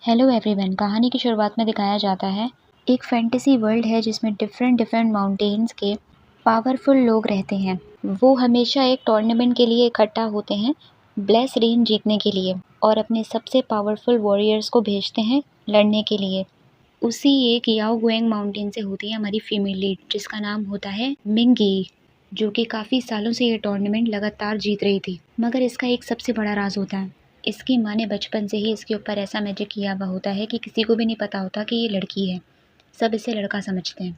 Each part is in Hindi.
Hello everyone. कहानी की शुरुआत में दिखाया जाता है एक फैंटेसी वर्ल्ड है जिसमें डिफरेंट डिफरेंट माउंटेन्स के पावरफुल लोग रहते हैं। वो हमेशा एक टूर्नामेंट के लिए इकट्ठा होते हैं, ब्लेस रेन जीतने के लिए, और अपने सबसे पावरफुल वॉरियर्स को भेजते हैं लड़ने के लिए। उसी एक याओ गुएंग माउंटेन से होती है हमारी फीमेल लीड, जिसका नाम होता है मिंगी, जो कि काफ़ी सालों से ये टूर्नामेंट लगातार जीत रही थी। मगर इसका एक सबसे बड़ा राज होता है, इसकी माँ ने बचपन से ही इसके ऊपर ऐसा मैजिक किया हुआ होता है कि किसी को भी नहीं पता होता कि ये लड़की है। सब इसे लड़का समझते हैं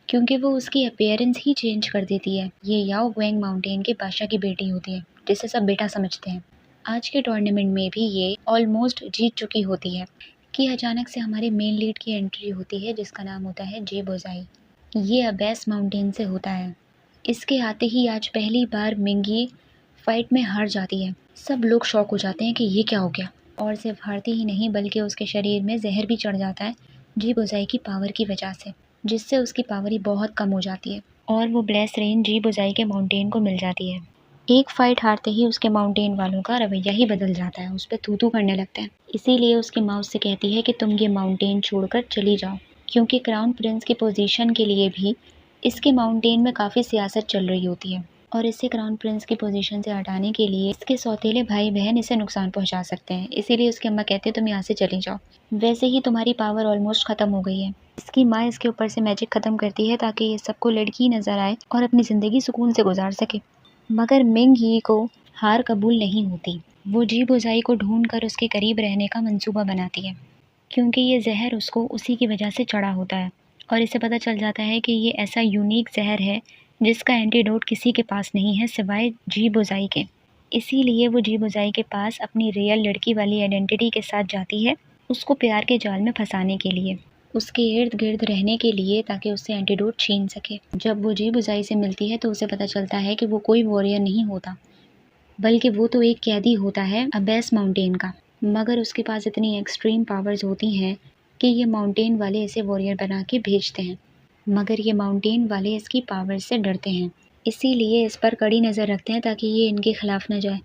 क्योंकि वो उसकी अपीयरेंस ही चेंज कर देती है। ये याओ गुएंग माउंटेन के बादशाह की बेटी होती है, जिसे सब बेटा समझते हैं। आज के टूर्नामेंट में भी ये ऑलमोस्ट जीत चुकी होती है कि अचानक से हमारे मेन लीड की एंट्री होती है, जिसका नाम होता है जे बोजाई। ये अबेस माउंटेन से होता है। इसके आते ही आज पहली बार मिंगी फाइट में हार जाती है। सब लोग शॉक हो जाते हैं कि ये क्या हो गया, और सिर्फ हारती ही नहीं बल्कि उसके शरीर में जहर भी चढ़ जाता है जी बुझाई की पावर की वजह से, जिससे उसकी पावर ही बहुत कम हो जाती है और वो ब्लेस रेन जी बुझाई के माउंटेन को मिल जाती है। एक फाइट हारते ही उसके माउंटेन वालों का रवैया ही बदल जाता है, उस पर थू थू करने लगते हैं। इसीलिए उसकी माँ उससे कहती है कि तुम ये माउंटेन छोड़कर चली जाओ, क्योंकि क्राउन प्रिंस की पोजीशन के लिए भी इसके माउंटेन में काफ़ी सियासत चल रही होती है, और इसे क्राउन प्रिंस की पोजीशन से हटाने के लिए इसके सौतेले भाई बहन इसे नुकसान पहुंचा सकते हैं। इसीलिए उसकी अम्मा कहती है तुम यहाँ से चली जाओ, वैसे ही तुम्हारी पावर ऑलमोस्ट ख़त्म हो गई है। इसकी माँ इसके ऊपर से मैजिक ख़त्म करती है ताकि ये सबको लड़की नज़र आए और अपनी ज़िंदगी सुकून से गुजार सके। मगर मिंग ही को हार कबूल नहीं होती। वो जी बुझाई को ढूंढ कर उसके करीब रहने का मंसूबा बनाती है, क्योंकि ये जहर उसको उसी की वजह से चढ़ा होता है, और इसे पता चल जाता है कि ये ऐसा यूनिक जहर है जिसका एंटीडोट किसी के पास नहीं है सिवाय जी बुझाई के। इसीलिए वो जी बुझाई के पास अपनी रियल लड़की वाली आइडेंटिटी के साथ जाती है, उसको प्यार के जाल में फंसाने के लिए, उसके इर्द गिर्द रहने के लिए, ताकि उससे एंटीडोट छीन सके। जब वो जी बुझाई से मिलती है तो उसे पता चलता है कि वो कोई वॉरियर नहीं होता, बल्कि वो तो एक कैदी होता है अबेस माउंटेन का। मगर उसके पास इतनी एक्सट्रीम पावर्स होती हैं कि ये माउंटेन वाले इसे वॉरियर बना के भेजते हैं, मगर ये माउंटेन वाले इसकी पावर से डरते हैं। इसीलिए इस पर कड़ी नज़र रखते हैं ताकि ये इनके खिलाफ न जाए,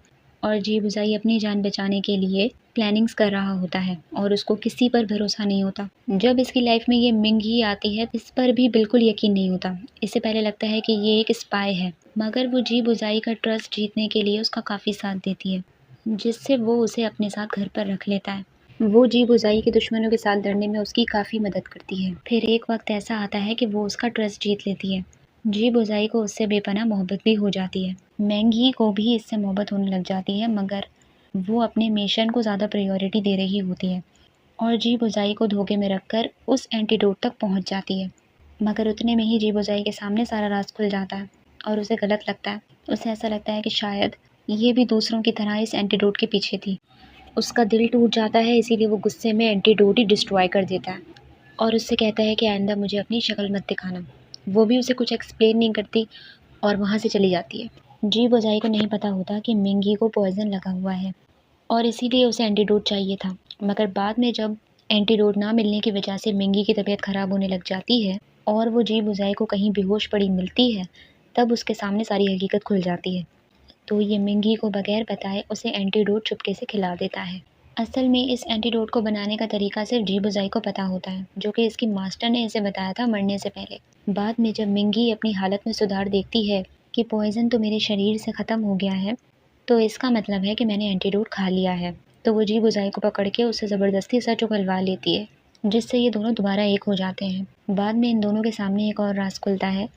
और जी बुझाई अपनी जान बचाने के लिए प्लानिंग्स कर रहा होता है और उसको किसी पर भरोसा नहीं होता। जब इसकी लाइफ में ये मिंग ही आती है, इस पर भी बिल्कुल यकीन नहीं होता। इससे पहले लगता है कि ये एक स्पाई है, मगर वो जी बुझाई का ट्रस्ट जीतने के लिए उसका काफ़ी साथ देती है, जिससे वो उसे अपने साथ घर पर रख लेता है। वो जी बुझाई के दुश्मनों के साथ लड़ने में उसकी काफ़ी मदद करती है। फिर एक वक्त ऐसा आता है कि वो उसका ट्रस्ट जीत लेती है। जी बुझाई को उससे बेपनाह मोहब्बत भी हो जाती है। मैंगी को भी इससे मोहब्बत होने लग जाती है, मगर वो अपने मिशन को ज़्यादा प्रायोरिटी दे रही होती है और जी बुझाई को धोखे में रखकर उस एंटीडोट तक पहुंच जाती है। मगर उतने में ही जी बुझाई के सामने सारा राज खुल जाता है और उसे गलत लगता है। उसे ऐसा लगता है कि शायद ये भी दूसरों की तरह इस एंटीडोट के पीछे थी। उसका दिल टूट जाता है, इसीलिए वो गुस्से में एंटीडोट ही डिस्ट्रॉय कर देता है और उससे कहता है कि आइंदा मुझे अपनी शक्ल मत दिखाना। वो भी उसे कुछ एक्सप्लेन नहीं करती और वहाँ से चली जाती है। जी बुझाई को नहीं पता होता कि मिंगी को पॉइजन लगा हुआ है और इसीलिए उसे एंटीडोट चाहिए था। मगर बाद में जब एंटीडोट ना मिलने की वजह से मिंगी की तबीयत ख़राब होने लग जाती है और वो जी बुझाई को कहीं बेहोश पड़ी मिलती है, तब उसके सामने सारी हकीकत खुल जाती है। तो ये मिंगी को बगैर बताए उसे एंटीडोट चुपके से खिला देता है। असल में इस एंटीडोट को बनाने का तरीका सिर्फ जी बुझाई को पता होता है, जो कि इसकी मास्टर ने इसे बताया था मरने से पहले। बाद में जब मिंगी अपनी हालत में सुधार देखती है कि पॉइज़न तो मेरे शरीर से ख़त्म हो गया है, तो इसका मतलब है कि मैंने एंटीडोट खा लिया है, तो वो जी बुझाई को पकड़ के उससे ज़बरदस्ती सच उगलवा लेती है, जिससे ये दोनों दोबारा एक हो जाते हैं। बाद में इन दोनों के सामने एक और राज खुलता है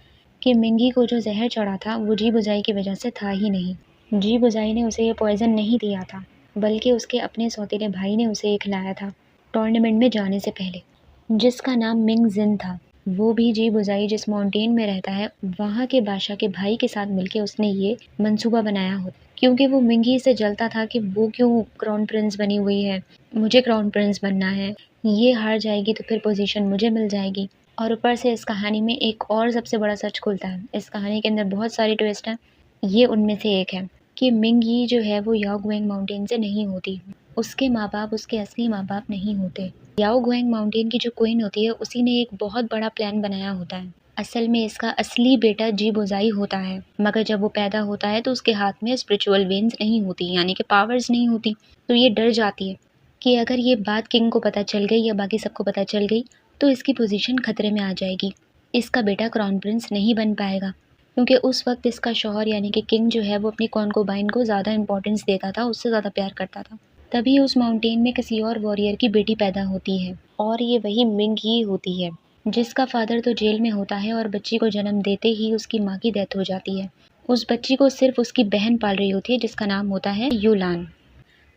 कि मिंगी को जो जहर चढ़ा था वो जी बुझाई की वजह से था ही नहीं। जी बुझाई ने उसे ये पॉइज़न नहीं दिया था, बल्कि उसके अपने सौतेले भाई ने उसे ये खिलाया था टूर्नामेंट में जाने से पहले, जिसका नाम मिंग जिन था। वो भी जी बुझाई जिस माउंटेन में रहता है, वहाँ के बादशाह के भाई के साथ मिलके उसने ये मंसूबा बनाया होता, क्योंकि वो मिंगी से जलता था कि वो क्यों क्राउन प्रिंस बनी हुई है, मुझे क्राउन प्रिंस बनना है, ये हार जाएगी तो फिर पोजीशन मुझे मिल जाएगी। और ऊपर से इस कहानी में एक और सबसे बड़ा सच खुलता है। इस कहानी के अंदर बहुत सारी ट्विस्ट हैं, ये उनमें से एक है कि मिंग यी जो है वो याओ गुएंग माउंटेन से नहीं होती। उसके माँ बाप उसके असली माँ बाप नहीं होते। याओ गुएंग माउंटेन की जो क्वीन होती है, उसी ने एक बहुत बड़ा प्लान बनाया होता है। असल में इसका असली बेटा जी बुझाई होता है, मगर जब वो पैदा होता है तो उसके हाथ में स्पिरिचुअल वेन्स नहीं होती, यानी कि पावर्स नहीं होती। तो ये डर जाती है कि अगर ये बात किंग को पता चल गई या बाकी सबको पता चल गई तो इसकी पोजीशन खतरे में आ जाएगी। इसका बेटा क्राउन प्रिंस नहीं बन पाएगा, क्योंकि उस वक्त इसका शौहर यानी कि किंग जो है वो अपनी कॉन्कोबाइन को ज़्यादा इंपॉर्टेंस देता था, उससे ज़्यादा प्यार करता था। तभी उस माउंटेन में किसी और वॉरियर की बेटी पैदा होती है और ये वही मिंग ही होती है, जिसका फादर तो जेल में होता है और बच्ची को जन्म देते ही उसकी माँ की डेथ हो जाती है। उस बच्ची को सिर्फ उसकी बहन पाल रही होती है, जिसका नाम होता है यूलान।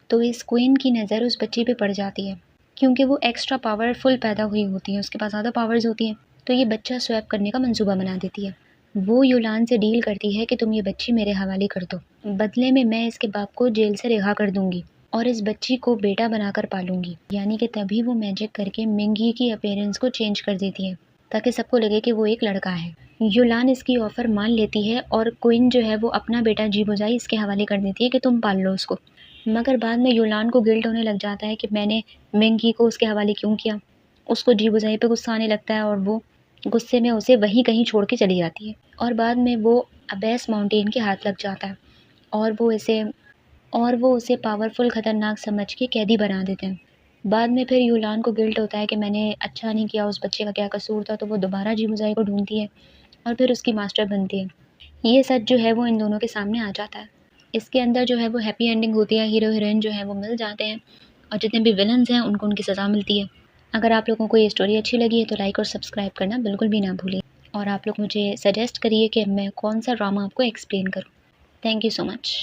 तो इस क्वीन की नज़र उस बच्ची पे पड़ जाती है, क्योंकि वो एक्स्ट्रा पावरफुल पैदा हुई होती है, उसके पास ज़्यादा पावर्स होती हैं। तो ये बच्चा स्वैप करने का मंसूबा बना देती है। वो यूलान से डील करती है कि तुम ये बच्ची मेरे हवाले कर दो, बदले में मैं इसके बाप को जेल से रिहा कर दूंगी और इस बच्ची को बेटा बनाकर पालूंगी। यानी कि तभी वो मैजिक करके मिंगी की अपीयरेंस को चेंज कर देती है, ताकि सबको लगे कि वो एक लड़का है। यूलान इसकी ऑफ़र मान लेती है और क्वीन जो है वो अपना बेटा जी बुझाई इसके हवाले कर देती है कि तुम पाल लो उसको। मगर बाद में यूलान को गिल्ट होने लग जाता है कि मैंने मिंगी को उसके हवाले क्यों किया। उसको जी बुझाई पे गुस्सा आने लगता है और वो गुस्से में उसे वहीं कहीं छोड़ के चली जाती है। और बाद में वो अबेस माउंटेन के हाथ लग जाता है और वो उसे पावरफुल ख़तरनाक समझ के कैदी बना देते हैं। बाद में फिर यूलान को गिल्ट होता है कि मैंने अच्छा नहीं किया, उस बच्चे का क्या कसूर था, तो वो दोबारा जी बुझाई को ढूंढती है और फिर उसकी मास्टर बनती है। ये सच जो है वो इन दोनों के सामने आ जाता है। इसके अंदर जो है वो हैप्पी एंडिंग होती है, हीरो हीरोइन जो है वो मिल जाते हैं और जितने भी विलन्स हैं उनको उनकी सज़ा मिलती है। अगर आप लोगों को ये स्टोरी अच्छी लगी है तो लाइक और सब्सक्राइब करना बिल्कुल भी ना भूलिए और आप लोग मुझे सजेस्ट करिए कि मैं कौन सा ड्रामा आपको एक्सप्लेन करूँ। Thank you so much.